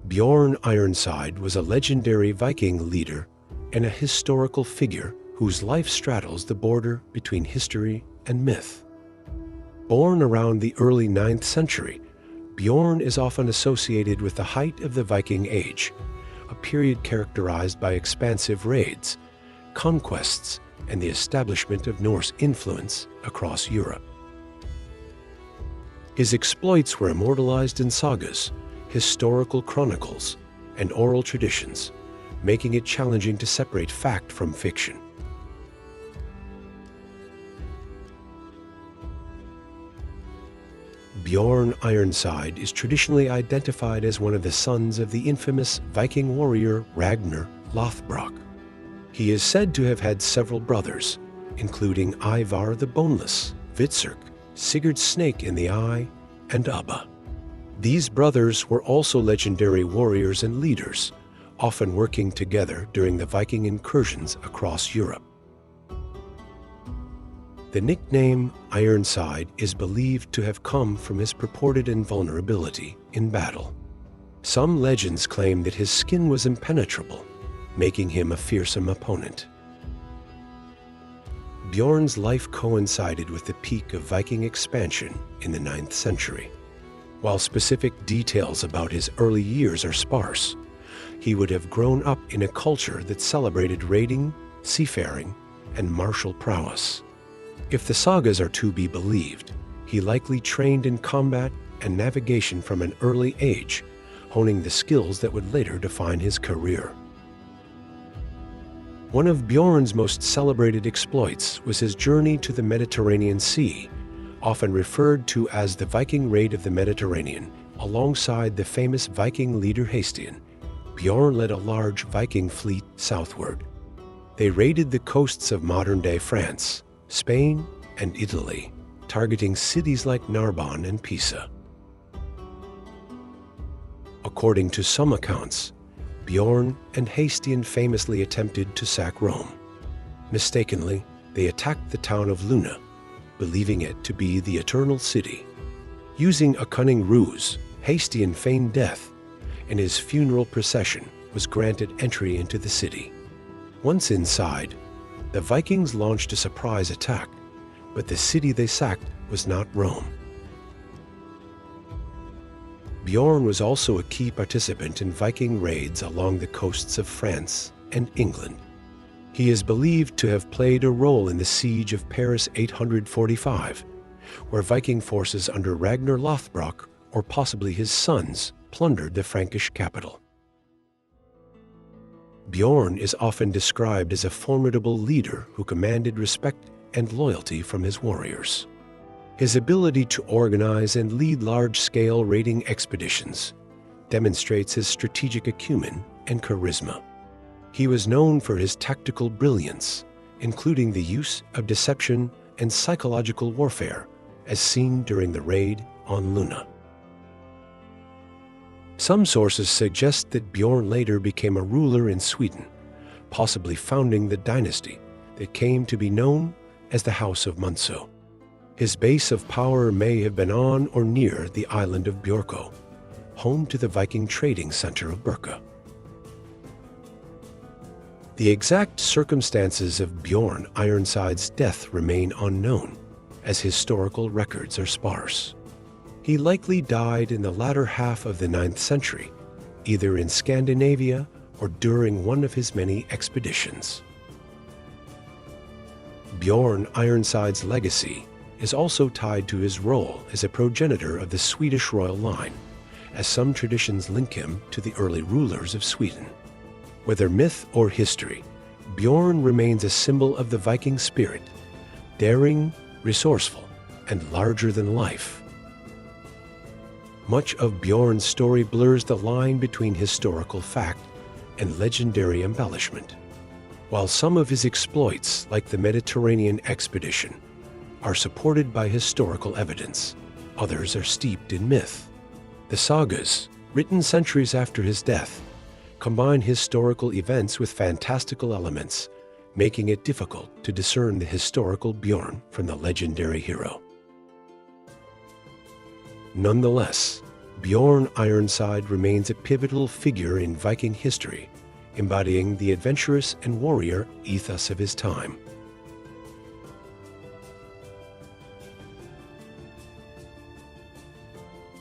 Bjorn Ironside was a legendary Viking leader and a historical figure whose life straddles the border between history and myth. Born around the early 9th century, Bjorn is often associated with the height of the Viking Age, a period characterized by expansive raids, conquests, and the establishment of Norse influence across Europe. His exploits were immortalized in sagas, historical chronicles, and oral traditions, making it challenging to separate fact from fiction. Bjorn Ironside is traditionally identified as one of the sons of the infamous Viking warrior Ragnar Lothbrok. He is said to have had several brothers, including Ivar the Boneless, Vitsirk, Sigurd Snake in the Eye, and Ubba. These brothers were also legendary warriors and leaders, often working together during the Viking incursions across Europe. The nickname Ironside is believed to have come from his purported invulnerability in battle. Some legends claim that his skin was impenetrable, making him a fearsome opponent. Bjorn's life coincided with the peak of Viking expansion in the 9th century. While specific details about his early years are sparse, he would have grown up in a culture that celebrated raiding, seafaring, and martial prowess. If the sagas are to be believed, he likely trained in combat and navigation from an early age, honing the skills that would later define his career. One of Bjorn's most celebrated exploits was his journey to the Mediterranean Sea, often referred to as the Viking Raid of the Mediterranean. Alongside the famous Viking leader Hastion, Bjorn led a large Viking fleet southward. They raided the coasts of modern-day France, Spain, and Italy, targeting cities like Narbonne and Pisa. According to some accounts, Bjorn and Hastion famously attempted to sack Rome. Mistakenly, they attacked the town of Luna, believing it to be the Eternal City. Using a cunning ruse, Hastion feigned death, and his funeral procession was granted entry into the city. Once inside, the Vikings launched a surprise attack, but the city they sacked was not Rome. Bjorn was also a key participant in Viking raids along the coasts of France and England. He is believed to have played a role in the siege of Paris 845, where Viking forces under Ragnar Lothbrok, or possibly his sons, plundered the Frankish capital. Bjorn is often described as a formidable leader who commanded respect and loyalty from his warriors. His ability to organize and lead large-scale raiding expeditions demonstrates his strategic acumen and charisma. He was known for his tactical brilliance, including the use of deception and psychological warfare, as seen during the raid on Luna. Some sources suggest that Bjorn later became a ruler in Sweden, possibly founding the dynasty that came to be known as the House of Munso. His base of power may have been on or near the island of Bjorko, home to the Viking trading center of Birka. The exact circumstances of Bjorn Ironside's death remain unknown, as historical records are sparse. He likely died in the latter half of the 9th century, either in Scandinavia or during one of his many expeditions. Bjorn Ironside's legacy is also tied to his role as a progenitor of the Swedish royal line, as some traditions link him to the early rulers of Sweden. Whether myth or history, Bjorn remains a symbol of the Viking spirit, daring, resourceful, and larger than life. Much of Bjorn's story blurs the line between historical fact and legendary embellishment. While some of his exploits, like the Mediterranean expedition, are supported by historical evidence, others are steeped in myth. The sagas, written centuries after his death, combine historical events with fantastical elements, making it difficult to discern the historical Bjorn from the legendary hero. Nonetheless, Bjorn Ironside remains a pivotal figure in Viking history, embodying the adventurous and warrior ethos of his time.